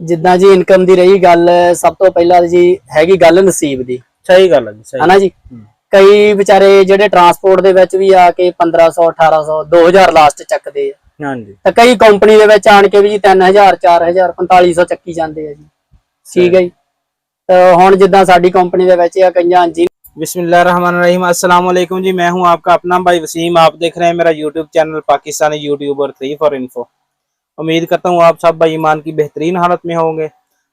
ਜਿੱਦਾਂ ਜੀ ਇਨਕਮ ਦੀ ਰਹੀ ਗੱਲ, ਸਭ ਤੋਂ ਪਹਿਲਾਂ ਜੀ ਹੈਗੀ ਗੱਲ ਨਸੀਬ ਦੀ। ਸਹੀ ਗੱਲ ਹੈ ਜੀ, ਸਹੀ ਹਨਾ ਜੀ। ਕਈ ਵਿਚਾਰੇ ਜਿਹੜੇ ਟਰਾਂਸਪੋਰਟ ਦੇ ਵਿੱਚ ਵੀ ਆ ਕੇ 1500 1800 2000 ਲਾਸਟ ਚੱਕਦੇ ਆ। ਹਾਂਜੀ। ਤੇ ਕਈ ਕੰਪਨੀ ਦੇ ਵਿੱਚ ਆਣ ਕੇ ਵੀ ਜੀ 3000 4000 4500 ਚੱਕੀ ਜਾਂਦੇ ਆ ਜੀ। ਠੀਕ ਹੈ ਜੀ। ਤਾਂ ਹੁਣ ਜਿੱਦਾਂ ਸਾਡੀ ਕੰਪनी ਦੇ ਵਿੱਚ ਆ ਕਈਆਂ ਜੀ। बिस्मिल्लाहिर्रहमानिर्रहीम, अस्सलाम वालेकुम जी। मैं हूं आपका अपना भाई वसीम। आप देख रहे हैं मेरा YouTube channel Pakistani YouTuber 3 for info. उम्मीद करता हूं आप सब भाई ईमान की बेहतरीन हालत में होंगे।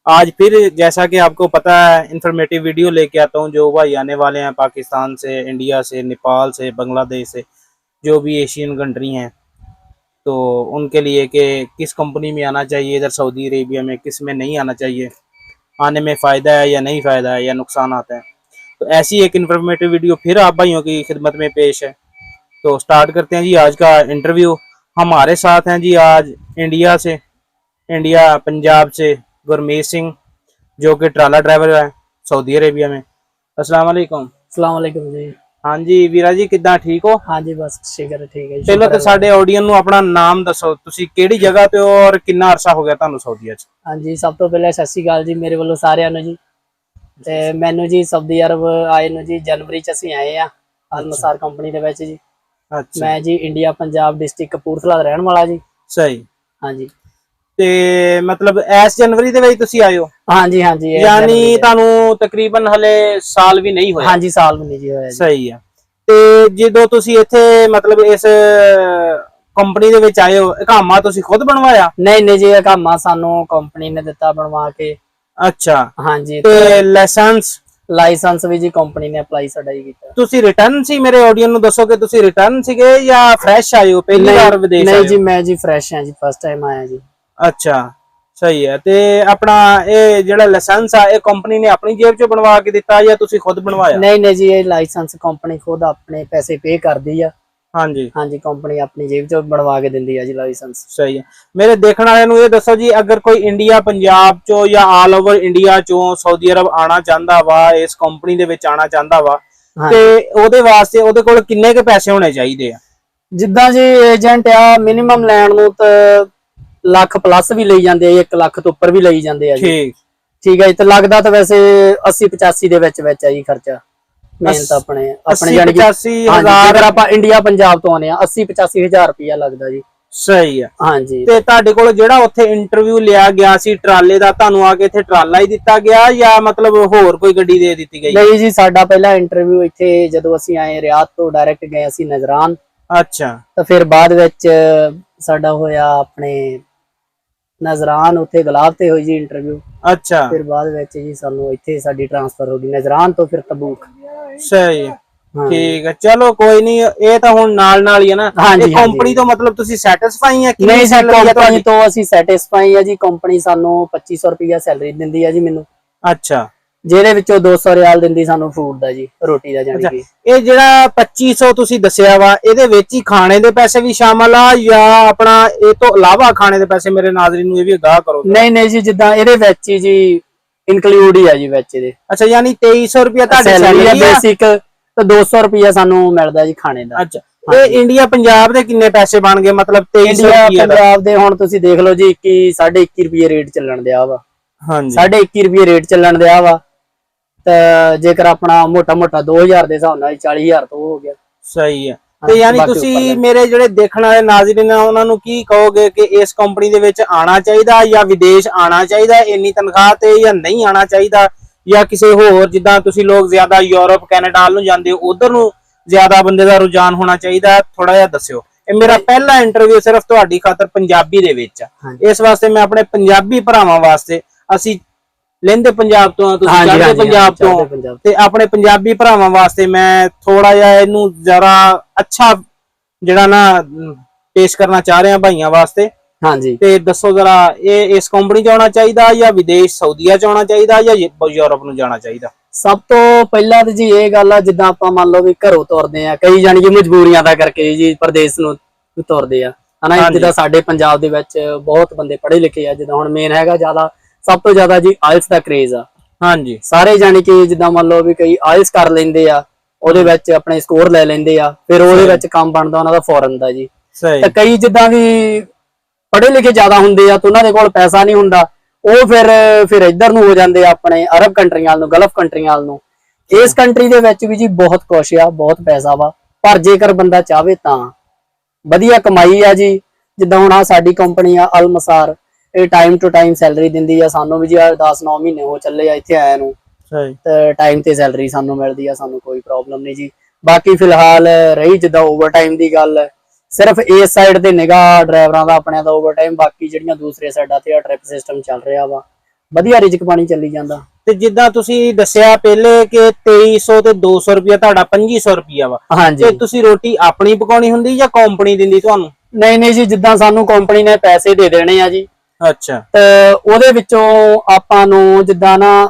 आज फिर जैसा कि आपको पता है इंफॉर्मेटिव वीडियो लेके आता हूं। जो भाई आने वाले हैं पाकिस्तान से, इंडिया से, नेपाल से, बांग्लादेश से, जो भी एशियन कंट्री हैं, तो उनके लिए कि किस कंपनी में आना चाहिए, इधर सऊदी अरेबिया में किस में नहीं आना चाहिए, आने में फ़ायदा है या नहीं फ़ायदा है या नुकसान आता है। तो ऐसी एक इन्फॉर्मेटिव वीडियो फिर आप भाइयों की खिदमत में पेश है। तो स्टार्ट करते हैं जी आज का इंटरव्यू। हमारे साथ हैं जी आज इंडिया पंजाब से गुरमीत सिंह, जो कि ट्राला ड्राइवर है सऊदी अरेबिया में। अस्सलाम वालेकुम। अस्सलाम वालेकुम जी। हाँ जी वीरा जी, किद्दां ठीक हो? हाँ जी, बस शिकर ठीक है। चलो तो साडे ऑडियंस ਨੂੰ ਆਪਣਾ ਨਾਮ ਦੱਸੋ, ਤੁਸੀਂ ਕਿਹੜੀ ਜਗ੍ਹਾ ਤੇ ਹੋ ਔਰ ਕਿੰਨਾ ਅਰਸਾ ਹੋ ਗਿਆ ਤੁਹਾਨੂੰ ਸਾਊਦੀਆ 'ਚ? हाँ जी, सब तो पहले सत श्री अकाल जी मेरे वालों सारिਆਂ ਨੂੰ जी। ਤੇ ਮੈਨੂੰ ਜੀ ਸਾਊਦੀ ਅਰਬ ਆਏ ਨੂੰ ਜੀ ਜਨਵਰੀ 'ਚ ਅਸੀਂ ਆਏ ਆ ਅਲਮਸਾਰ ਕੰਪਨੀ ਦੇ ਵਿੱਚ ਜੀ। ਅੱਛਾ, ਮੈਂ ਜੀ ਇੰਡੀਆ ਪੰਜਾਬ ਡਿਸਟ੍ਰਿਕਟ ਕਪੂਰਥਲਾ ਦਾ ਰਹਿਣ ਵਾਲਾ ਜੀ। ਸਹੀ। ਹਾਂਜੀ ਤੇ ਮਤਲਬ ਇਸ ਜਨਵਰੀ ਦੇ ਵਿੱਚ ਤੁਸੀਂ ਆਏ ਹੋ? ਹਾਂਜੀ ਹਾਂਜੀ, ਯਾਨੀ ਤੁਹਾਨੂੰ ਤਕਰੀਬਨ ਹਲੇ ਸਾਲ ਵੀ ਨਹੀਂ ਹੋਇਆ? ਹਾਂਜੀ, ਸਾਲ ਵੀ ਨਹੀਂ ਜੀ ਹੋਇਆ ਜੀ। ਸਹੀ ਆ। ਤੇ ਜਦੋਂ ਤੁਸੀਂ ਇੱਥੇ ਮਤਲਬ ਇਸ ਕੰਪਨੀ ਦੇ ਵਿੱਚ ਆਏ ਹੋ, ਇਕਾਮਾ ਤੁਸੀਂ ਖੁਦ ਬਣਵਾਇਆ? ਨਹੀਂ ਨਹੀਂ ਜੀ, ਇਕਾਮਾ ਸਾਨੂੰ ਕੰਪਨੀ ਨੇ ਦਿੱਤਾ ਬਣਵਾ ਕੇ। ਅੱਛਾ। ਹਾਂਜੀ। ਤੇ ਲਾਇਸੈਂਸ ਵੀ ਜੀ ਕੰਪਨੀ ਨੇ ਅਪਲਾਈ ਸਾਡਾ ਹੀ ਕੀਤਾ। ਤੁਸੀਂ ਰਿਟਰਨ ਸੀ? ਮੇਰੇ ਆਡੀਅנס ਨੂੰ ਦੱਸੋ ਕਿ ਤੁਸੀਂ ਰਿਟਰਨ ਸੀਗੇ ਜਾਂ ਫਰੈਸ਼ ਆਏ ਹੋ, ਪਹਿਲੀ ਵਾਰ ਵਿਦੇਸ਼ ਆਏ ਹੋ? ਨਹੀਂ ਜੀ, ਮੈਂ ਜੀ ਫਰੈਸ਼ ਹਾਂ ਜੀ, ਫਸਟ ਟਾਈਮ ਆਇਆ ਜੀ। ਅੱਛਾ, ਸਹੀ ਹੈ। ਤੇ ਆਪਣਾ ਇਹ ਜਿਹੜਾ ਲਾਇਸੈਂਸ ਆ ਇਹ ਕੰਪਨੀ ਨੇ ਆਪਣੀ ਜੇਬ ਚੋਂ ਬਣਵਾ ਕੇ ਦਿੱਤਾ ਜਾਂ ਤੁਸੀਂ ਖੁਦ ਬਣਵਾਇਆ? ਨਹੀਂ ਨਹੀਂ ਜੀ, ਇਹ ਲਾਇਸੈਂਸ ਕੰਪਨੀ ਖੁਦ ਆਪਣੇ ਪੈਸੇ ਪੇ ਕਰਦੀ ਆ। ਹਾਂਜੀ ਹਾਂਜੀ, ਕੰਪਨੀ ਆਪਣੀ ਜੇਬ ਚੋਂ ਬਣਵਾ ਕੇ ਦਿੰਦੀ ਆ ਜੀ ਲਾਇਸੈਂਸ। ਸਹੀ ਹੈ। ਮੇਰੇ ਦੇਖਣ ਵਾਲਿਆਂ ਨੂੰ ਇਹ ਦੱਸੋ ਜੀ, ਅਗਰ ਕੋਈ ਇੰਡੀਆ ਪੰਜਾਬ ਚੋਂ ਜਾਂ ਆਲ ਓਵਰ ਇੰਡੀਆ ਚੋਂ ਸਾਊਦੀ ਅਰਬ ਆਣਾ ਚਾਹੁੰਦਾ ਵਾ, ਇਸ ਕੰਪਨੀ ਦੇ ਵਿੱਚ ਆਣਾ ਚਾਹੁੰਦਾ ਵਾ, ਤੇ ਉਹਦੇ ਵਾਸਤੇ ਉਹਦੇ ਕੋਲ ਕਿੰਨੇ ਕੇ ਪੈਸੇ ਹੋਣੇ ਚਾਹੀਦੇ ਆ? ਜਿੱਦਾਂ ਜੀ ਏਜੰਟ ਆ ਮਿਨੀਮਮ ਲੈਣ ਨੂੰ ਤਾਂ ਲੱਖ ਪਲੱਸ ਵੀ ਲਈ ਜਾਂਦੇ ਆ, 1 ਲੱਖ ਤੋਂ ਉੱਪਰ ਵੀ ਲਈ ਜਾਂਦੇ ਆ ਜੀ। ਠੀਕ ਹੈ ਜੀ। ਤੇ ਲੱਗਦਾ ਤਾਂ ਵੈਸੇ 80 85 ਦੇ ਵਿੱਚ ਆ ਜੀ ਖਰਚਾ। ਮਿਹਨਤ ਆਪਣੇ ਜਾਨੀ ਕਿ 85,000 ਅਗਰ ਆਪਾਂ ਇੰਡੀਆ ਪੰਜਾਬ ਤੋਂ ਆਨੇ ਆ 80 85 ਹਜ਼ਾਰ ਰੁਪਇਆ ਲੱਗਦਾ ਜੀ। ਸਹੀ ਆ। ਹਾਂਜੀ। ਤੇ ਤੁਹਾਡੇ ਕੋਲ ਜਿਹੜਾ ਉੱਥੇ ਇੰਟਰਵਿਊ ਲਿਆ ਗਿਆ ਸੀ ਟਰਾਲੇ ਦਾ, ਤੁਹਾਨੂੰ ਆ ਕੇ ਇੱਥੇ ਟਰਾਲਾ ਹੀ ਦਿੱਤਾ ਗਿਆ ਜਾਂ ਮਤਲਬ ਹੋਰ ਕੋਈ ਗੱਡੀ ਦੇ ਦਿੱਤੀ ਗਈ? ਨਹੀਂ ਜੀ, ਸਾਡਾ ਪਹਿਲਾ ਇੰਟਰਵਿਊ ਇੱਥੇ ਜਦੋਂ ਅਸੀਂ ਆਏ ਰਿਆਦ ਤੋਂ ਡਾਇਰੈਕਟ ਗਏ ਅਸੀਂ ਨਜ਼ਰਾਨ। ਅੱਛਾ। ਤਾਂ ਫਿਰ ਬਾਅਦ ਵਿੱਚ ਸਾਡਾ ਹੋਇਆ ਆਪਣੇ ਨਜ਼ਰਾਨ, ਉੱਥੇ ਗੁਲਾਬ ਤੇ ਹੋਈ ਜੀ ਇੰਟਰਵਿਊ। ਅੱਛਾ। ਫਿਰ ਬਾਅਦ ਵਿੱਚ ਜੀ ਸਾਨੂੰ ਇੱਥੇ ਸਾਡੀ ਟ੍ਰਾਂਸਫਰ ਹੋ ਗਈ ਨਜ਼ਰਾਨ ਤੋਂ ਫਿਰ ਤਬੂਕ। ਸਹੀ। ਠੀਕ ਹੈ, ਚਲੋ ਕੋਈ ਨਹੀਂ, ਇਹ ਤਾਂ ਹੁਣ ਨਾਲ ਹੀ ਹੈ ਨਾ। ਇਹ ਕੰਪਨੀ ਤੋਂ ਮਤਲਬ ਤੁਸੀਂ ਸੈਟੀਸਫਾਈ ਆ? ਨਹੀਂ ਜੀ, ਕੰਪਨੀ ਤੋਂ ਅਸੀਂ ਸੈਟੀਸਫਾਈ ਆ ਜੀ। ਕੰਪਨੀ ਸਾਨੂੰ 2500 ਰੁਪਇਆ ਸੈਲਰੀ ਦਿੰਦੀ ਆ ਜੀ ਮੈਨੂੰ। ਅੱਛਾ। ਜਿਹਦੇ ਵਿੱਚੋਂ 200 ਰਿਆਲ ਦਿੰਦੀ ਸਾਨੂੰ ਫੂਡ ਦਾ ਜੀ, ਰੋਟੀ ਦਾ। ਜਾਨੀ ਕਿ ਇਹ ਜਿਹੜਾ 2500 ਤੁਸੀਂ ਦੱਸਿਆ ਵਾ, ਇਹਦੇ ਵਿੱਚ ਹੀ ਖਾਣੇ ਦੇ ਪੈਸੇ ਵੀ ਸ਼ਾਮਲ ਆ ਜਾਂ ਆਪਣਾ ਇਹ ਤੋਂ ਇਲਾਵਾ ਖਾਣੇ ਦੇ ਪੈਸੇ? ਮੇਰੇ ਨਾਜ਼ਰੀਨ ਨੂੰ ਇਹ ਵੀ ਅਗਾਹ ਕਰੋ। ਨਹੀਂ ਨਹੀਂ ਜੀ, ਜਿੱਦਾਂ ਇਹਦੇ ਵਿੱਚ ਹੀ ਜੀ ਇਨਕਲੂਡ ਹੀ ਆ ਜੀ ਵਿੱਚ ਇਹਦੇ। ਅੱਛਾ, ਯਾਨੀ 2300 ਰੁਪਇਆ ਤੁਹਾਡੀ ਸੈਲਰੀ ਆ ਬੇਸਿਕ, ਤੇ 200 ਰੁਪਇਆ ਸਾਨੂੰ ਮਿਲਦਾ ਜੀ ਖਾਣੇ ਦਾ। ਅੱਛਾ। ਇਹ ਇੰਡੀਆ ਪੰਜਾਬ ਦੇ ਕਿੰਨੇ ਪੈਸੇ ਬਣ ਗਏ? ਮਤਲਬ 2300 ਇੰਡੀਆ ਪੰਜਾਬ ਦੇ ਹੁਣ ਤੁਸੀਂ ਦੇਖ ਲਓ ਜੀ 21 ਰੁਪਏ ਰੇਟ ਚੱਲਣ ਦਿਆ ਵਾ। ਹਾਂਜੀ, 21 ਰੁਪਏ ਰੇਟ ਚੱਲਣ ਦਿਆ ਵਾ। ਤੇ ਜੇਕਰ ਆਪਣਾ ਮੋਟਾ 2000 ਦੇ ਹਿਸਾਬ ਨਾਲ 40000 ਤੋਂ ਹੋ ਗਿਆ। ਸਹੀ ਹੈ। ਤੇ ਯਾਨੀ ਤੁਸੀਂ ਮੇਰੇ ਜਿਹੜੇ ਦੇਖਣ ਵਾਲੇ ਨਾਜ਼ਰੀਨ ਆ ਉਹਨਾਂ ਨੂੰ ਕੀ ਕਹੋਗੇ ਕਿ ਇਸ ਕੰਪਨੀ ਦੇ ਵਿੱਚ ਆਣਾ ਚਾਹੀਦਾ ਜਾਂ ਵਿਦੇਸ਼ ਆਣਾ ਚਾਹੀਦਾ ਇੰਨੀ ਤਨਖਾਹ ਤੇ, ਜਾਂ ਨਹੀਂ ਆਣਾ ਚਾਹੀਦਾ, ਜਾਂ ਕਿਸੇ ਹੋਰ ਜਿੱਦਾਂ ਤੁਸੀਂ ਲੋਕ ਜ਼ਿਆਦਾ ਯੂਰਪ ਕੈਨੇਡਾ ਨੂੰ ਜਾਂਦੇ ਹੋ ਉਧਰ ਨੂੰ ਜ਼ਿਆਦਾ ਬੰਦੇ ਦਾ ਰੁਝਾਨ ਹੋਣਾ ਚਾਹੀਦਾ? ਥੋੜਾ ਜਿਹਾ ਦੱਸਿਓ। ਇਹ ਮੇਰਾ ਪਹਿਲਾ ਇੰਟਰਵਿਊ ਸਿਰਫ ਤੁਹਾਡੀ ਖਾਤਰ ਪੰਜਾਬੀ ਦੇ ਵਿੱਚ ਆ, ਇਸ ਵਾਸਤੇ ਮੈਂ ਆਪਣੇ ਪੰਜਾਬੀ ਭਰਾਵਾਂ ਵਾਸਤੇ, ਅਸੀਂ ਲਹਿੰਦੇ ਪੰਜਾਬ ਤੋਂ ਆ, ਤੁਸੀਂ ਚੜ੍ਹਦੇ ਪੰਜਾਬ ਤੋਂ, ਤੇ ਆਪਣੇ ਪੰਜਾਬੀ ਭਰਾਵਾਂ ਵਾਸਤੇ ਮੈਂ ਥੋੜਾ ਜਿਹਾ ਇਹਨੂੰ ਜ਼ਰਾ ਅੱਛਾ ਜਿਹੜਾ ਨਾ ਪੇਸ਼ ਕਰਨਾ ਚਾਹ ਰਿਹਾ ਭਾਈਆਂ ਵਾਸਤੇ। ਹਾਂਜੀ। ਤੇ ਦੱਸੋ ਜ਼ਰਾ, ਇਹ ਇਸ ਕੰਪਨੀ ਚ ਆਉਣਾ ਚਾਹੀਦਾ ਜਾਂ ਵਿਦੇਸ਼ ਸਊਦੀਆ ਚ ਆਉਣਾ ਚਾਹੀਦਾ ਜਾਂ ਯੂਰਪ ਨੂੰ ਜਾਣਾ ਚਾਹੀਦਾ? ਸਭ ਤੋਂ ਪਹਿਲਾਂ ਤਾਂ ਜੀ ਇਹ ਗੱਲ ਆ, ਜਿੱਦਾਂ ਆਪਾਂ ਮੰਨ ਲਓ ਵੀ ਘਰੋਂ ਤੁਰਦੇ ਆ, ਕਈ ਜਾਣੀ ਕਿ ਮਜਬੂਰੀਆਂ ਦਾ ਕਰਕੇ ਜੀ ਪ੍ਰਦੇਸ਼ ਨੂੰ ਤੁਰਦੇ ਆ, ਹਨਾ। ਜਿੱਦਾਂ ਸਾਡੇ ਪੰਜਾਬ ਦੇ ਵਿੱਚ ਬਹੁਤ ਬੰਦੇ ਪੜ੍ਹੇ ਲਿਖੇ ਆ, ਜਿੱਦਾਂ ਹੁਣ ਮੇਨ ਹੈਗਾ ਸਭ ਤੋਂ ਜ਼ਿਆਦਾ ਜੀ ਆਇਲਸ ਦਾ ਕਰੇਜ਼ ਆ। ਹਾਂਜੀ। ਸਾਰੇ ਜਾਣੀ ਕਿ ਜਿੱਦਾਂ ਮੰਨ ਲਓ ਵੀ ਕਈ ਆਇਲਸ ਕਰ ਲੈਂਦੇ ਆ, ਉਹਦੇ ਵਿੱਚ ਆਪਣੇ ਸਕੋਰ ਲੈ ਲੈਂਦੇ ਆ, ਫਿਰ ਉਹਦੇ ਵਿੱਚ ਕੰਮ ਬਣਦਾ ਉਹਨਾਂ ਦਾ ਫੋਰਨ ਦਾ ਜੀ। ਤੇ ਕਈ ਜਿੱਦਾਂ ਵੀ ਪੜ੍ਹੇ ਲਿਖੇ ਜ਼ਿਆਦਾ ਹੁੰਦੇ ਆ ਤੇ ਉਹਨਾਂ ਦੇ ਕੋਲ ਪੈਸਾ ਨਹੀਂ ਹੁੰਦਾ, ਉਹ ਫਿਰ ਇੱਧਰ ਨੂੰ ਹੋ ਜਾਂਦੇ ਆ ਆਪਣੇ ਅਰਬ ਕੰਟਰੀਆਂ ਨੂੰ, ਗਲਫ ਕੰਟਰੀਆਂ ਨੂੰ। ਇਸ ਕੰਟਰੀ ਦੇ ਵਿੱਚ ਵੀ ਜੀ ਬਹੁਤ ਕੁਛ ਆ, ਬਹੁਤ ਪੈਸਾ ਵਾ, ਪਰ ਜੇਕਰ ਬੰਦਾ ਚਾਹਵੇ ਤਾਂ ਵਧੀਆ ਕਮਾਈ ਆ ਜੀ। ਜਿੱਦਾਂ ਹੁਣ ਆ ਸਾਡੀ ਕੰਪਨੀ ਆ ਅਲਮਸਾਰ, ਇਹ ਟਾਈਮ ਟੂ ਟਾਈਮ ਸੈਲਰੀ ਦਿੰਦੀ ਆ ਸਾਨੂੰ ਵੀ ਜੀ। 10-9 ਮਹੀਨੇ ਹੋ ਚੱਲੇ ਆ ਇੱਥੇ ਆਇਆ ਨੂੰ, ਤੇ ਟਾਈਮ ਤੇ ਸੈਲਰੀ ਸਾਨੂੰ ਮਿਲਦੀ ਆ, ਸਾਨੂੰ ਕੋਈ ਪ੍ਰੋਬਲਮ ਨਹੀਂ ਜੀ। ਬਾਕੀ ਫਿਲਹਾਲ ਰਹੀ ਜਿੱਦਾਂ ਓਵਰ ਟਾਈਮ ਦੀ ਗੱਲ, ਸਿਰਫ ਇਸ ਸਾਈਡ ਤੇ ਨਿਗਾਹ ਡਰਾਈਵਰਾਂ ਦਾ ਆਪਣਿਆਂ ਦਾ ਓਵਰ ਟਾਈਮ, ਬਾਕੀ ਜਿਹੜੀਆਂ ਦੂਸਰੇ ਸਾਈਡਾਂ ਤੇ ਆ ਟ੍ਰਿਪ ਸਿਸਟਮ ਚੱਲ ਰਿਹਾ ਵਾ, ਵਧੀਆ ਰਿਜ਼ਕ ਪਾਣੀ ਚੱਲੀ ਜਾਂਦਾ। ਤੇ ਜਿੱਦਾਂ ਤੁਸੀਂ ਦੱਸਿਆ ਪਹਿਲੇ ਕਿ 2300 ਤੇ 200 ਰੁਪਿਆ ਤੁਹਾਡਾ 2500 ਰੁਪਿਆ ਵਾ, ਹਾਂਜੀ। ਤੇ ਤੁਸੀਂ ਰੋਟੀ ਆਪਣੀ ਪਕਾਉਣੀ ਹੁੰਦੀ ਜਾਂ ਕੰਪਨੀ ਦਿੰਦੀ ਤੁਹਾਨੂੰ? ਨਹੀਂ ਜੀ, ਜਿੱਦਾਂ ਸਾਨੂੰ ਕੰਪਨੀ ਨੇ ਪੈਸੇ ਦੇ ਦੇਣੇ ਆ ਜੀ। ਅੱਛਾ। ਤੇ ਉਹਦੇ ਵਿੱਚੋਂ ਆਪਾਂ ਨੂੰ ਜਿੱਦਾਂ ਨਾ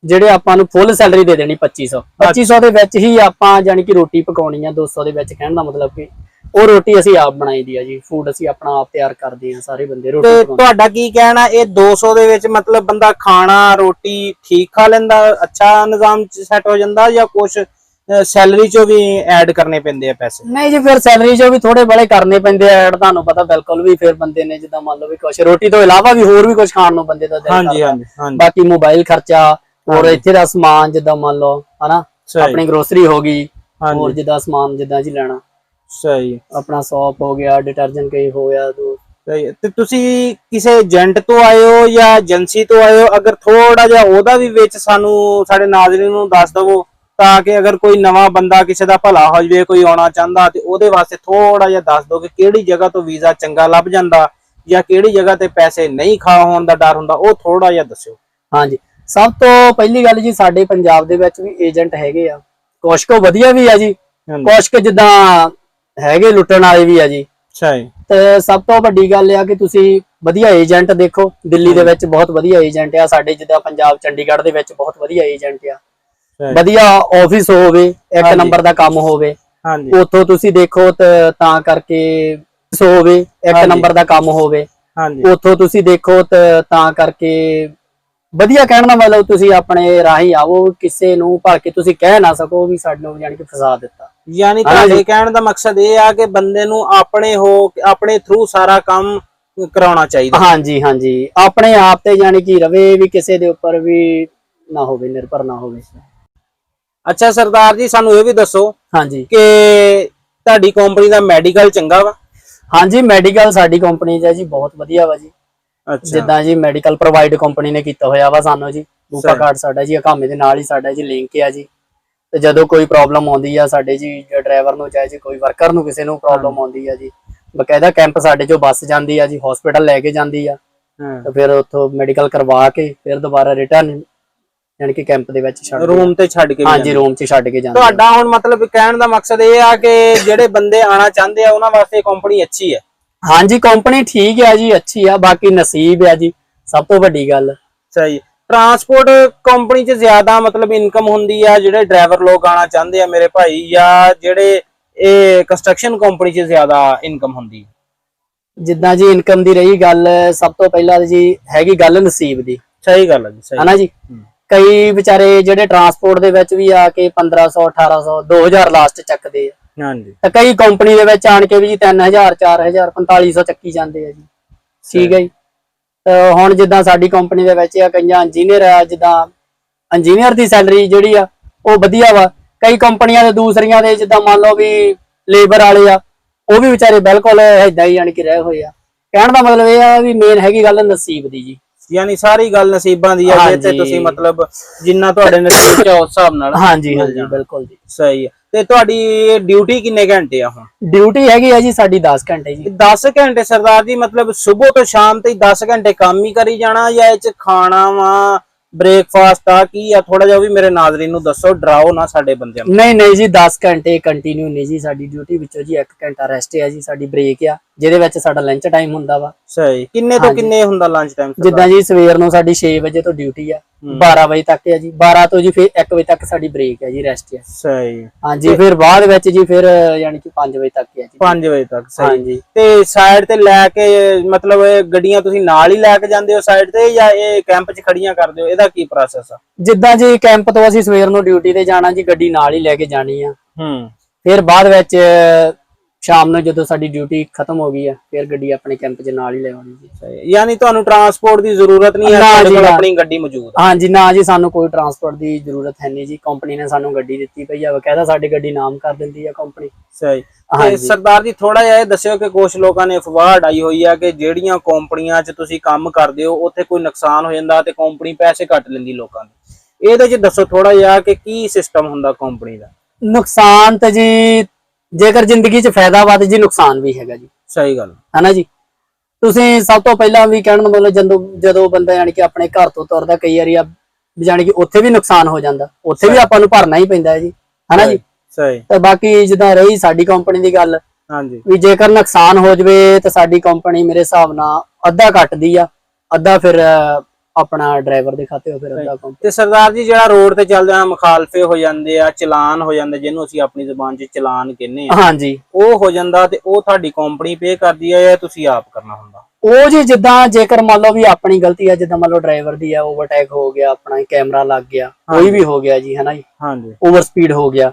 ਜਿਹੜੇ ਆਪਾਂ ਨੂੰ ਫੁੱਲ ਸੈਲਰੀ ਦੇ ਦੇਣੀ 2500 ਦੇ ਵਿੱਚ ਹੀ ਆਪਾਂ ਜਾਨੀ ਕਿ ਰੋਟੀ ਪਕਾਉਣੀ ਆ। 200 ਦੇ ਵਿੱਚ ਕਹਿਣ ਦਾ ਮਤਲਬ ਕਿ ਉਹ ਰੋਟੀ ਅਸੀਂ ਆਪ ਬਣਾਈ ਦੀ ਆ ਜੀ। ਫੂਡ ਅਸੀਂ ਆਪਣਾ ਆਪ ਤਿਆਰ ਕਰਦੇ ਆ, ਸਾਰੇ ਬੰਦੇ ਰੋਟੀ ਤੇ ਪਕਾਉਂਦੇ। ਤੁਹਾਡਾ ਕੀ ਕਹਿਣਾ, ਇਹ 200 ਦੇ ਵਿੱਚ ਮਤਲਬ ਬੰਦਾ ਖਾਣਾ ਰੋਟੀ ਠੀਕ ਖਾ ਲੈਂਦਾ, ਅੱਛਾ ਨਿਜ਼ਾਮ ਸੈੱਟ ਹੋ ਜਾਂਦਾ, ਜਾਂ ਕੁਛ ਸੈਲਰੀ ਚੋਂ ਵੀ ਐਡ ਕਰਨੇ ਪੈਂਦੇ ਆ ਪੈਸੇ? ਨਹੀਂ ਜੀ, ਫਿਰ ਸੈਲਰੀ ਚੋਂ ਵੀ ਥੋੜੇ ਬੜੇ ਕਰਨੇ ਪੈਂਦੇ ਆ ਐਡ, ਤੁਹਾਨੂੰ ਪਤਾ ਬਿਲਕੁਲ ਵੀ। ਫਿਰ ਬੰਦੇ ਨੇ ਜਿੱਦਾਂ ਮੰਨ ਲਓ ਵੀ ਕੁਛ ਰੋਟੀ ਤੋਂ ਇਲਾਵਾ ਵੀ ਹੋਰ ਵੀ ਕੁਝ ਖਾਣ ਨੂੰ ਬੰਦੇ ਦਾ ਦਿਲ ਕਰਦਾ। ਬਾਕੀ ਮੋਬਾਈਲ ਖਰਚਾ, ਹੋਰ ਇੱਥੇ ਦਾ ਸਮਾਨ, ਜਿੱਦਾਂ ਮੰਨ ਲਓ ਹਨਾ ਆਪਣੀ ਗਰੋਸਰੀ ਹੋ ਗਈ, ਹੋਰ ਜਿੱਦਾਂ ਸਮਾਨ ਜਿੱਦਾਂ ਜੀ ਲੈਣਾ, ਸਹੀ, ਆਪਣਾ ਸੌਪ ਹੋ ਗਿਆ, ਡਿਟਰਜੈਂਟ ਕਈ ਹੋ ਗਿਆ। ਤੇ ਤੁਸੀਂ ਕਿਸੇ ਏਜੰਟ ਤੋਂ ਆਏ ਹੋ ਜਾਂ ਏਜੰਸੀ ਤੋਂ ਆਏ ਹੋ? ਅਗਰ ਥੋੜਾ ਜਿਹਾ ਉਹਦਾ ਵੀ ਵਿੱਚ ਸਾਨੂੰ, ਸਾਡੇ ਨਾਜ਼ਰੀਨ ਨੂੰ ਦੱਸ ਦਵੋ, ਤਾਂ ਕਿ ਅਗਰ ਕੋਈ ਨਵਾਂ ਬੰਦਾ ਕਿਸੇ ਦਾ ਭਲਾ ਹੋ ਜਾਵੇ, ਕੋਈ ਆਉਣਾ ਚਾਹੁੰਦਾ, ਤੇ ਉਹਦੇ ਵਾਸਤੇ ਥੋੜਾ ਜਿਹਾ ਦੱਸ ਦੋ ਕਿ ਕਿਹੜੀ ਜਗ੍ਹਾ ਤੋਂ ਵੀਜ਼ਾ ਚੰਗਾ ਲੱਭ ਜਾਂਦਾ, ਜਾਂ ਕਿਹੜੀ ਜਗ੍ਹਾ ਤੇ ਪੈਸੇ ਨਹੀਂ ਖਾ ਹੋਣ ਦਾ ਡਰ ਹੁੰਦਾ, ਉਹ ਥੋੜਾ ਜਿਹਾ ਦੱਸਿਓ। ਹਾਂਜੀ, ਸਭ ਤੋਂ ਪਹਿਲੀ ਗੱਲ ਜੀ, ਸਾਡੇ ਪੰਜਾਬ ਦੇ ਵਿੱਚ ਵੀ ਏਜੰਟ ਹੈਗੇ ਆ, ਕੁਛ ਕੁ ਵਧੀਆ ਵੀ ਆ ਜੀ, ਕੁਛ ਕੁ ਜਿੱਦਾਂ ਹੈਗੇ ਲੁੱਟਣ ਵਾਲੇ ਵੀ ਆ ਜੀ। ਤੇ ਸਭ ਤੋਂ ਵੱਡੀ ਗੱਲ ਆ ਕਿ ਤੁਸੀਂ ਵਧੀਆ ਏਜੰਟ ਦੇਖੋ। ਦਿੱਲੀ ਦੇ ਵਿੱਚ ਬਹੁਤ ਵਧੀਆ ਏਜੰਟ ਆ, ਸਾਡੇ ਜਿੱਦਾਂ ਪੰਜਾਬ ਚੰਡੀਗੜ੍ਹ ਦੇ ਵਿੱਚ ਬਹੁਤ ਵਧੀਆ ਏਜੰਟ ਆ। ਵਧੀਆ ਆਫਿਸ ਹੋਵੇ, ਇੱਕ ਨੰਬਰ ਦਾ ਕੰਮ ਹੋਵੇ, ਉੱਥੋਂ ਤੁਸੀਂ ਦੇਖੋ ਤਾਂ ਕਰਕੇ ਹੋਵੇ, ਇੱਕ ਨੰਬਰ ਦਾ ਕੰਮ ਹੋਵੇ, ਉੱਥੋਂ ਤੁਸੀਂ ਦੇਖੋ ਤਾਂ ਕਰਕੇ ਵਧੀਆ। ਕਹਿਣ ਦਾ ਮਤਲਬ ਤੁਸੀਂ ਆਪਣੇ ਰਾਹੀਂ ਆਵੋ, ਕਿਸੇ ਨੂੰ ਭੜ ਕੇ ਤੁਸੀਂ ਕਹਿ ਨਾ ਸਕੋ ਵੀ ਸਾਨੂੰ ਯਾਨੀ ਕਿ ਫਸਾ ਦਿੱਤਾ। ਯਾਨੀ ਤੁਹਾਡੇ ਕਹਿਣ ਦਾ ਮਕਸਦ ਇਹ ਆ ਕਿ ਬੰਦੇ ਨੂੰ ਆਪਣੇ ਥਰੂ ਸਾਰਾ ਕੰਮ ਕਰਾਉਣਾ ਚਾਹੀਦਾ। ਹਾਂਜੀ, ਆਪਣੇ ਆਪ ਤੇ ਯਾਨੀ ਕਿ ਰਵੇ, ਵੀ ਕਿਸੇ ਦੇ ਉੱਪਰ ਵੀ ਨਾ ਹੋਵੇ, ਨਿਰਭਰ ਨਾ ਹੋਵੇ। ਅੱਛਾ ਸਰਦਾਰ ਜੀ, ਸਾਨੂੰ ਇਹ ਵੀ ਦੱਸੋ ਹਾਂਜੀ ਕਿ ਤੁਹਾਡੀ ਕੰਪਨੀ ਦਾ ਮੈਡੀਕਲ ਚੰਗਾ ਵਾ? ਹਾਂਜੀ, ਮੈਡੀਕਲ ਸਾਡੀ ਕੰਪਨੀ ਦਾ ਜੀ ਬਹੁਤ ਵਧੀਆ ਵਾ ਜੀ। ਜਿੱਦਾਂ ਜੀ ਮੈਡੀਕਲ ਪ੍ਰੋਵਾਈਡ ਕੰਪਨੀ ਨੇ ਕੀਤਾ ਹੋਇਆ ਵਾ ਸਾਨੂੰ ਜੀ। ਬੂਪਾ ਕਾਰਡ ਸਾਡਾ ਜੀ ਅਕਾਮੇ ਦੇ ਨਾਲ ਹੀ ਸਾਡਾ ਜੀ ਲਿੰਕ ਆ ਜੀ। ਤੇ ਜਦੋਂ ਕੋਈ ਪ੍ਰੋਬਲਮ ਆਉਂਦੀ ਆ ਸਾਡੇ ਜੀ ਡਰਾਈਵਰ ਨੂੰ, ਚਾਹੇ ਜੀ ਕੋਈ ਵਰਕਰ ਨੂੰ, ਕਿਸੇ ਨੂੰ ਪ੍ਰੋਬਲਮ ਆਉਂਦੀ ਆ ਜੀ, ਬਕਾਇਦਾ ਕੈਂਪ ਸਾਡੇ ਚੋਂ ਬੱਸ ਜਾਂਦੀ ਆ ਜੀ, ਹਸਪੀਟਲ ਲੈ ਕੇ ਜਾਂਦੀ ਆ, ਤੇ ਫਿਰ ਉੱਥੋਂ ਮੈਡੀਕਲ ਕਰਵਾ ਕੇ ਫਿਰ ਦੁਬਾਰਾ ਰਿਟਰਨ ਯਾਨੀ ਕਿ ਕੈਂਪ ਦੇ ਵਿੱਚ ਰੂਮ ਤੇ ਛੱਡ ਕੇ। ਹਾਂਜੀ, ਰੂਮ 'ਚ ਛੱਡ ਕੇ ਜਾਂਦੇ। ਤੁਹਾਡਾ ਹੁਣ ਮਤਲਬ ਕਹਿਣ ਦਾ ਮਕਸਦ ਇਹ ਆ ਕਿ ਜਿਹੜੇ ਬੰਦੇ ਆਣਾ ਚਾਹੁੰਦੇ ਆ ਉਹਨਾਂ ਵਾਸਤੇ ਕੰਪਨੀ ਅੱਛੀ ਹੈ? ਹਾਂਜੀ, ਕੰਪਨੀ ਠੀਕ ਆ ਜੀ, ਅੱਛੀ ਆ, ਬਾਕੀ ਨਸੀਬ ਆ ਜੀ ਸਭ ਤੋਂ ਵੱਡੀ ਗੱਲ। ਸਹੀ। ਟਰਾਂਸਪੋਰਟ ਕੰਪਨੀ 'ਚ ਜ਼ਿਆਦਾ ਮਤਲਬ ਇਨਕਮ ਹੁੰਦੀ ਆ ਜਿਹੜੇ ਡਰਾਈਵਰ ਲੋਕ ਆਣਾ ਚਾਹੁੰਦੇ ਆ ਮੇਰੇ ਭਾਈ, ਜਾਂ ਜਿਹੜੇ ਇਹ ਕੰਸਟਰਕਸ਼ਨ ਕੰਪਨੀ 'ਚ ਜ਼ਿਆਦਾ ਇਨਕਮ ਹੁੰਦੀ? ਜਿੱਦਾਂ ਜੀ ਇਨਕਮ ਦੀ ਰਹੀ ਗੱਲ, ਸਭ ਤੋਂ ਪਹਿਲਾਂ ਜੀ ਹੈਗੀ ਗੱਲ ਨਸੀਬ ਦੀ। ਸਹੀ ਗੱਲ ਹੈ ਜੀ, ਸਹੀ। ਹਨਾ ਜੀ, ਕਈ ਵਿਚਾਰੇ ਜਿਹੜੇ ਟਰਾਂਸਪੋਰਟ ਦੇ ਵਿੱਚ ਵੀ ਆ ਕੇ 1500 1800 2000 ਲਾਸਟ ਚੱਕਦੇ ਆ। ਹਾਂਜੀ। ਤੇ ਕਈ ਕੰਪਨੀ ਦੇ ਵਿੱਚ ਆਣ ਕੇ ਵੀ ਜੀ 3000 4000 4500 ਚੱਕੀ ਜਾਂਦੇ ਆ ਜੀ। ਠੀਕ ਹੈ ਜੀ। ਤੇ ਹੁਣ ਜਿੱਦਾਂ ਸਾਡੀ ਕੰਪਨੀ ਦੇ ਵਿੱਚ ਆ, ਕਈਆਂ ਇੰਜੀਨੀਅਰ ਆ, ਜਿੱਦਾਂ ਇੰਜੀਨੀਅਰ ਦੀ ਸੈਲਰੀ ਜਿਹੜੀ ਆ ਉਹ ਵਧੀਆ ਵਾ। ਕਈ ਕੰਪਨੀਆਂ ਦੇ ਦੂਸਰੀਆਂ ਦੇ ਜਿੱਦਾਂ ਮੰਨ ਲਓ ਵੀ ਲੇਬਰ ਵਾਲੇ ਆ, ਉਹ ਵੀ ਵਿਚਾਰੇ ਬਿਲਕੁਲ ਏਦਾਂ ਹੀ ਜਾਣ ਕੇ ਰਹੇ ਹੋਏ ਆ। ਕਹਿਣ ਦਾ ਮਤਲਬ ਇਹ ਆ ਵੀ ਮੇਨ ਹੈਗੀ ਗੱਲ ਨਸੀਬ ਦੀ ਜੀ। ਯਾਨੀ ਸਾਰੀ ਗੱਲ ਨਸੀਬਾਂ ਦੀ ਹੈ, ਤੇ ਤੁਸੀਂ ਮਤਲਬ ਜਿੰਨਾ ਤੁਹਾਡੇ ਨਸੀਬ 'ਚ ਉਸ ਹਿਸਾਬ ਨਾਲ। ਹਾਂਜੀ, ਬਿਲਕੁਲ ਜੀ, ਸਹੀ ਹੈ। ਤੇ ਤੁਹਾਡੀ ਡਿਊਟੀ ਕਿੰਨੇ ਘੰਟੇ ਆ ਹੁਣ? ਡਿਊਟੀ ਹੈਗੀ ਆ ਜੀ ਸਾਡੀ 10 ਘੰਟੇ ਜੀ। 10 ਘੰਟੇ ਸਰਦਾਰ ਜੀ, ਮਤਲਬ ਸਵੇਰ ਤੋਂ ਸ਼ਾਮ ਤੱਕ 10 ਘੰਟੇ ਕੰਮ ਹੀ ਕਰੀ ਜਾਣਾ, ਜਾਂ ਇਹ 'ਚ ਖਾਣਾ ਵਾ, ਬ੍ਰੇਕਫਾਸਟ ਆ, ਕੀ ਆ? ਥੋੜਾ ਜਿਹਾ ਵੀ ਮੇਰੇ ਨਾਜ਼ਰੀਨ ਨੂੰ ਦੱਸੋ, ਡਰਾਓ ਨਾ ਸਾਡੇ ਬੰਦਿਆਂ ਨੂੰ। ਨਹੀਂ ਜੀ, 10 ਘੰਟੇ ਕੰਟੀਨਿਊ ਨਹੀਂ ਜੀ ਸਾਡੀ ਡਿਊਟੀ, ਵਿੱਚੋਂ ਜੀ 1 ਘੰਟਾ ਰੈਸਟ ਆ ਜੀ, ਸਾਡੀ ਬ੍ਰੇਕ ਆ, ਜਿਹਦੇ ਵਿੱਚ ਸਾਡਾ ਲੰਚ ਟਾਈਮ ਹੁੰਦਾ ਵਾ। ਸਹੀ। ਕਿੰਨੇ ਤੋਂ ਕਿੰਨੇ ਹੁੰਦਾ ਲੰਚ ਟਾਈਮ? ਜਿੱਦਾਂ ਜੀ ਸਵੇਰ ਨੂੰ ਸਾਡੀ 6 ਵਜੇ ਤੋਂ ਡਿਊਟੀ ਆ, 12 ਵਜੇ ਤੱਕ ਆ ਜੀ। 12 ਤੋਂ ਜੀ ਫਿਰ 1 ਵਜੇ ਤੱਕ ਸਾਡੀ ਬ੍ਰੇਕ ਆ ਜੀ, ਰੈਸਟ ਆ। ਸਹੀ। ਹਾਂਜੀ, ਫਿਰ ਬਾਅਦ ਵਿੱਚ ਜੀ ਫਿਰ ਯਾਨੀ ਕਿ 5 ਵਜੇ ਤੱਕ ਆ ਜੀ। 5 ਵਜੇ ਤੱਕ। ਸਹੀ। ਤੇ ਸਾਈਡ ਤੇ ਲੈ ਕੇ ਮਤਲਬ ਗੱਡੀਆਂ ਤੁਸੀਂ ਨਾਲ ਹੀ ਲੈ ਕੇ ਜਾਂਦੇ ਹੋ ਸਾਈਡ ਤੇ, ਜਾਂ ਇਹ ਕੈਂਪ 'ਚ ਖੜੀਆਂ ਕਰਦੇ ਹੋ? ਇਹਦਾ ਕੀ ਪ੍ਰੋਸੈਸ ਆ? ਜਿੱਦਾਂ ਜੀ ਕੈਂਪ ਤੋਂ ਅਸੀਂ ਸਵੇਰ ਨੂੰ ਡਿਊਟੀ ਤੇ ਜਾਣਾ ਜੀ, ਗੱਡੀ ਨਾਲ ਹੀ ਲੈ ਕੇ ਜਾਣੀ ਆ। ਫਿਰ ਬਾਅਦ ਵਿੱਚ ਸ਼ਾਮ ਨੂੰ ਜਦੋਂ ਸਾਡੀ ਡਿਊਟੀ ਖਤਮ ਹੋ ਗਈ ਆ ਫਿਰ ਗੱਡੀ ਆਪਣੇ ਕੈਂਪ 'ਚ ਨਾਲ ਹੀ ਲੈ ਆਉਣੀ ਜੀ। ਸਹੀ। ਯਾਨੀ ਤੁਹਾਨੂੰ ਟਰਾਂਸਪੋਰਟ ਦੀ ਜ਼ਰੂਰਤ ਨਹੀਂ ਹੈ, ਨਾ ਤੁਹਾਡੇ ਜੀ, ਕੋਲ ਨਾ। ਆਪਣੀ ਗੱਡੀ ਮੌਜੂਦ ਹੈ। ਹਾਂਜੀ ਨਾ ਜੀ, ਸਾਨੂੰ ਕੋਈ ਟਰਾਂਸਪੋਰਟ ਦੀ ਜ਼ਰੂਰਤ ਹੈ ਨਹੀਂ ਜੀ। ਕੰਪਨੀ ਨੇ ਸਾਨੂੰ ਗੱਡੀ ਦਿੱਤੀ ਪਈ ਆ, ਬਕਾਇਦਾ ਸਾਡੀ ਗੱਡੀ ਨਾਮ ਕਰ ਦਿੰਦੀ ਆ ਕੰਪਨੀ। ਸਹੀ। ਤੇ ਹਾਂਜੀ ਸਰਦਾਰ ਜੀ ਥੋੜਾ ਜਿਹਾ ਇਹ ਦੱਸਿਓ ਕਿ ਕੁਝ ਲੋਕਾਂ ਨੇ ਅਫਵਾਹ ਉਡਾਈ ਹੋਈ ਆ ਕਿ ਜਿਹੜੀਆਂ ਕੰਪਨੀਆਂ 'ਚ ਤੁਸੀਂ ਕੰਮ ਕਰਦੇ ਹੋ ਉੱਥੇ ਕੋਈ ਨੁਕਸਾਨ ਹੋ ਜਾਂਦਾ ਤੇ ਕੰਪਨੀ ਪੈਸੇ ਕੱਟ ਲੈਂਦੀ ਲੋਕਾਂ ਦੇ। ਇਹਦੇ 'ਚ ਦੱਸੋ ਥੋੜਾ ਜਿਹਾ ਕਿ ਕੀ ਸਿਸਟਮ ਹੁੰਦਾ ਕੰਪਨੀ ਦਾ। ਨੁਕਸਾਨ ਤਾਂ ਜੀ ਜੇਕਰ ਜ਼ਿੰਦਗੀ 'ਚ ਫਾਇਦਾ ਵਾ ਤੇ ਜੀ ਨੁਕਸਾਨ ਵੀ ਹੈਗਾ ਜੀ, ਸਹੀ ਗੱਲ। ਹਨਾ ਜੀ। ਤੁਸੀਂ ਸਭ ਤੋਂ ਪਹਿਲਾਂ ਵੀ ਕਹਿਣ ਦਾ ਮਤਲਬ ਜਦੋਂ ਬੰਦਾ ਯਾਨੀ ਕਿ ਆਪਣੇ ਘਰ ਤੋਂ ਤੁਰਦਾ ਕਈ ਵਾਰੀ ਯਾਨੀ ਕਿ ਉੱਥੇ ਵੀ ਨੁਕਸਾਨ ਹੋ ਜਾਂਦਾ, ਉੱਥੇ ਵੀ ਆਪਾਂ ਨੂੰ ਭਰਨਾ ਹੀ ਪੈਂਦਾ ਹੈ ਜੀ, ਹਨਾ ਜੀ। ਸਹੀ। ਤੇ ਬਾਕੀ ਜਿੱਦਾਂ ਰਹੀ ਸਾਡੀ ਕੰਪਨੀ ਦੀ ਗੱਲ, ਹਾਂਜੀ। ਵੀ ਜੇਕਰ ਨੁਕਸਾਨ ਹੋ ਜਵੇ ਤਾਂ ਸਾਡੀ ਕੰਪਨੀ ਮੇਰੇ ਹਿਸਾਬ ਨਾਲ ਅੱਧਾ ਕੱਟਦੀ ਆ, ਅੱਧਾ ਫਿਰ ਆਪਣਾ ਡਰਾਈਵਰ ਦੇ ਖਾਤੇ ਹੋ, ਫਿਰ ਅੱਧਾ ਕੰਪਨੀ। ਤੇ ਸਰਦਾਰ ਜੀ ਜਿਹੜਾ ਰੋਡ ਤੇ ਚੱਲਦੇ ਆ ਮੁਖਾਲਫੇ ਹੋ ਜਾਂਦੇ ਆ, ਚਲਾਨ ਹੋ ਜਾਂਦੇ ਜਿਹਨੂੰ ਅਸੀਂ ਆਪਣੀ ਜ਼ੁਬਾਨ 'ਚ ਚਲਾਨ ਕਹਿੰਦੇ ਆ, ਹਾਂਜੀ ਉਹ ਹੋ ਜਾਂਦਾ ਤੇ ਉਹ ਤੁਹਾਡੀ ਕੰਪਨੀ ਪੇ ਕਰਦੀ ਹੈ ਜਾਂ ਤੁਸੀਂ ਆਪ ਕਰਨਾ ਹੁੰਦਾ? ਉਹ ਜੀ ਜਿੱਦਾਂ ਜੇਕਰ ਮੰਨ ਲਓ ਵੀ ਆਪਣੀ ਗਲਤੀ ਆ, ਜਿੱਦਾਂ ਮੰਨ ਲਓ ਡਰਾਈਵਰ ਦੀ ਆ, ਓਵਰਟੇਕ ਹੋ ਗਿਆ, ਆਪਣਾ ਕੈਮਰਾ ਲੱਗ ਗਿਆ, ਕੋਈ ਵੀ ਹੋ ਗਿਆ ਜੀ, ਹਨਾ ਜੀ, ਹਾਂਜੀ, ਓਵਰ ਸਪੀਡ ਹੋ ਗਿਆ,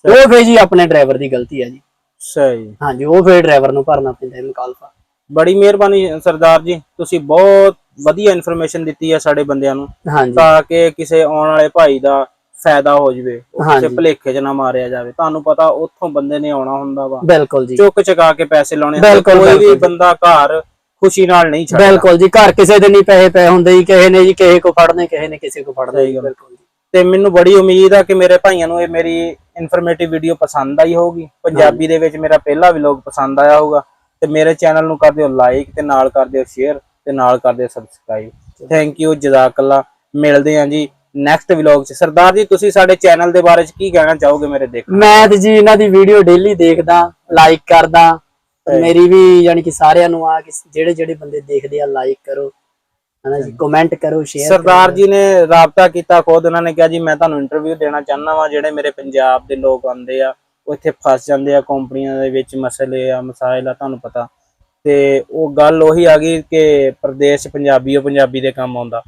ਉਹ ਫੇਰ ਜੀ ਆਪਣੇ ਡਰਾਈਵਰ ਦੀ ਗਲਤੀ ਆ ਜੀ। ਸਹੀ। ਹਾਂਜੀ, ਉਹ ਫੇਰ ਡਰਾਈਵਰ ਨੂੰ ਭਰਨਾ ਪੈਂਦਾ ਹੈ ਮੁਕਾਲਫਾ। ਬੜੀ ਮਿਹਰਬਾਨੀ ਸਰਦਾਰ ਜੀ, ਤੁਸੀਂ ਬਹੁਤ ਵਧੀਆ ਇਨਫੋਰਮੇਸ਼ਨ ਦਿੱਤੀ ਹੈ ਸਾਡੇ ਬੰਦਿਆਂ ਨੂੰ, ਹਾਂਜੀ ਤਾਂ ਕਿ ਕਿਸੇ ਆਉਣ ਵਾਲੇ ਭਾਈ ਦਾ ਫਾਇਦਾ ਹੋ ਜਵੇ, ਕਿਸੇ ਹਾਂਜੀ ਭੁਲੇਖੇ 'ਚ ਨਾ ਮਾਰਿਆ ਜਾਵੇ। ਤੁਹਾਨੂੰ ਪਤਾ ਉੱਥੋਂ ਬੰਦੇ ਨੇ ਆਉਣਾ ਹੁੰਦਾ ਵਾ, ਬਿਲਕੁਲ ਜੀ, ਚੁੱਕ ਚੁਕਾ ਕੇ ਪੈਸੇ ਲਾਉਣੇ ਹੁੰਦੇ, ਬਿਲਕੁਲ ਕੋਈ ਵੀ ਬਿਲਕੁਲ ਬੰਦਾ ਘਰ ਖੁਸ਼ੀ ਨਾਲ ਨਹੀਂ ਛੱਡਦਾ। ਬਿਲਕੁਲ ਜੀ, ਘਰ ਕਿਸੇ ਦੇ ਨਹੀਂ ਪੈਸੇ ਪਏ ਹੁੰਦੇ ਜੀ, ਕਿਸੇ ਨੇ ਜੀ ਕਿਸੇ ਕੋ ਫੜਨੇ, ਕਿਸੇ ਨੇ ਕਿਸੇ ਕੋ ਫੜਨੇ ਜੀ। ਬਿਲਕੁਲ ਜੀ। ਤੇ ਮੈਨੂੰ ਬੜੀ ਉਮੀਦ ਆ ਕਿ ਮੇਰੇ ਭਾਈਆਂ ਨੂੰ ਇਹ ਮੇਰੀ ਇਨਫੋਰਮੇਟਿਵ ਵੀਡੀਓ ਪਸੰਦ ਆਈ ਹੋਊਗੀ। ਪੰਜਾਬੀ ਦੇ ਵਿੱਚ ਮੇਰਾ ਪਹਿਲਾ ਵਲੌਗ ਪਸੰਦ ਆਇਆ ਹੋਊਗਾ, ਤੇ ਮੇਰੇ ਚੈਨਲ ਨੂੰ ਕਰ ਦਿਓ ਲਾਈਕ ਤੇ ਨਾਲ ਕਰ ਦਿਓ ਸ਼ੇਅਰ ਤੇ ਨਾਲ ਕਰ ਦਿਓ ਸਬਸਕ੍ਰਾਈਬ। Thank you, ਜਜ਼ਾਕੱਲਾ। ਮਿਲਦੇ ਹਾਂ ਜੀ ਨੈਕਸਟ ਵਲੌਗ 'ਚ। ਸਰਦਾਰ ਜੀ ਤੁਸੀਂ ਸਾਡੇ ਚੈਨਲ ਦੇ ਬਾਰੇ 'ਚ ਕੀ ਕਹਿਣਾ ਚਾਹੋਗੇ ਮੇਰੇ ਦੇਖਣ? ਮੈਂ ਤੇ ਜੀ ਇਹਨਾਂ ਦੀ ਵੀਡੀਓ ਡੇਲੀ ਦੇਖਦਾ, ਲਾਈਕ ਕਰਦਾ। ਮੇਰੀ ਵੀ ਯਾਨੀ ਕਿ ਸਾਰਿਆਂ ਨੂੰ ਆ ਕਿ ਜਿਹੜੇ ਜਿਹੜੇ ਬੰਦੇ ਦੇਖਦੇ ਆ ਲਾਈਕ ਕਰੋ, ਹਨਾ ਜੀ, ਕਮੈਂਟ ਕਰੋ, ਸ਼ੇਅਰ। ਸਰਦਾਰ ਜੀ ਨੇ ਰਾਬਤਾ ਕੀਤਾ ਖੁਦ, ਉਹਨਾਂ ਨੇ ਕਿਹਾ ਜੀ ਮੈਂ ਤੁਹਾਨੂੰ ਇੰਟਰਵਿਊ ਦੇਣਾ ਚਾਹੁੰਦਾ ਵਾਂ। ਜਿਹੜੇ ਮੇਰੇ ਪੰਜਾਬ ਦੇ ਲੋਕ ਆਉਂਦੇ ਆ ਉਹ ਇੱਥੇ ਫਸ ਜਾਂਦੇ ਆ, ਕੰਪਨੀਆਂ ਦੇ ਵਿੱਚ ਮਸਲੇ ਆ, ਮਸਾਇਲ ਆ, ਤੁਹਾਨੂੰ ਪਤਾ। ਤੇ ਉਹ ਗੱਲ ਉਹੀ ਆ ਗਈ ਕਿ ਪ੍ਰਦੇਸ਼ ਪੰਜਾਬੀ ਉਹ ਪੰਜਾਬੀ ਦੇ ਕੰਮ ਆਉਂਦਾ।